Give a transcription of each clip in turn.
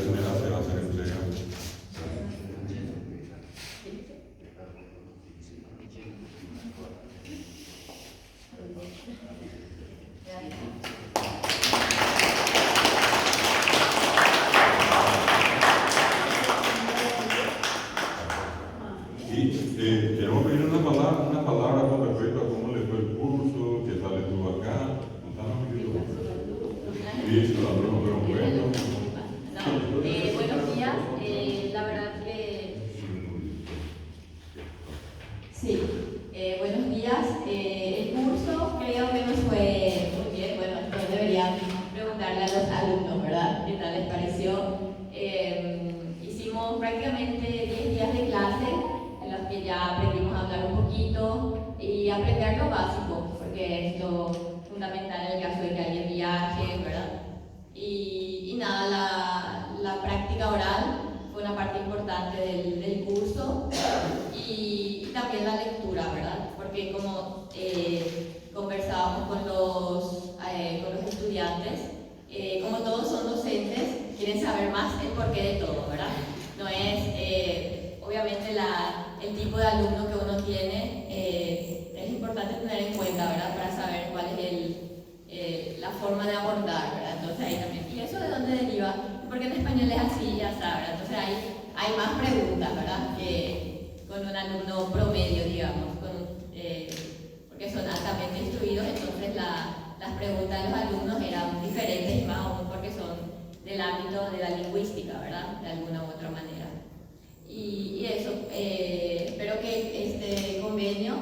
general se va a hacer entrega. Y queremos pedir una palabra con respecto a cómo le fue el curso, qué tal estuvo acá. Contanos un poquito. Sí, los alumnos fueron buenos. Buenos días, la verdad que sí, buenos días. El curso creo que nos fue muy bien. Bueno, esto deberían preguntarle a los alumnos, ¿verdad? ¿Qué tal les pareció? Hicimos prácticamente 10 días de clase en los que ya aprendimos a hablar un poquito y aprender lo básico, porque es lo fundamental en el caso de que alguien viaje, ¿verdad? Y nada, la práctica oral fue una parte importante del curso y también la lectura, ¿verdad? Porque como conversábamos con los estudiantes, como todos son docentes, quieren saber más el porqué de todo, ¿verdad? No es, obviamente, el tipo de alumno que uno tiene, es importante tener en cuenta, ¿verdad? Para saber cuál es la forma de abordar, ¿verdad? Entonces ahí también, ¿y eso de dónde deriva? Porque en español es así, ya sabes, entonces hay más preguntas, ¿verdad? Que con un alumno promedio, digamos, porque son altamente instruidos, entonces las preguntas de los alumnos eran diferentes y más aún porque son del ámbito de la lingüística, ¿verdad? De alguna u otra manera. Y eso, espero que este convenio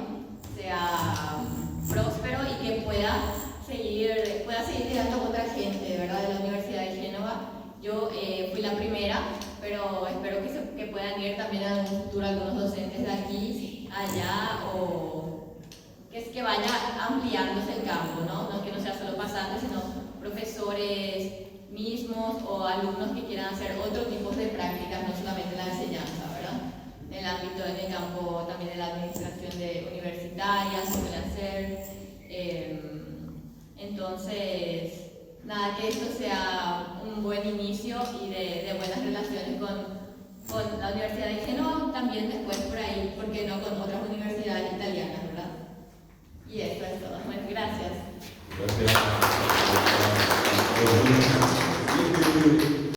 sea próspero y que pueda seguir llegando a otra gente, ¿verdad? De la Universidad de Génova. Yo fui la primera, pero espero que puedan ir también en un futuro algunos docentes de aquí, allá, o que vaya ampliándose el campo, ¿no? No que no sea solo pasantes, sino profesores mismos o alumnos que quieran hacer otro tipo de prácticas, no solamente la enseñanza, ¿verdad? En el ámbito, en el campo también de la administración universitaria, se puede hacer. Entonces, nada, que esto sea un buen inicio y de buenas relaciones con la Universidad de Génova, también después por ahí, ¿por qué no?, con otras universidades italianas, ¿verdad? Y esto es todo. Bueno, gracias. Gracias.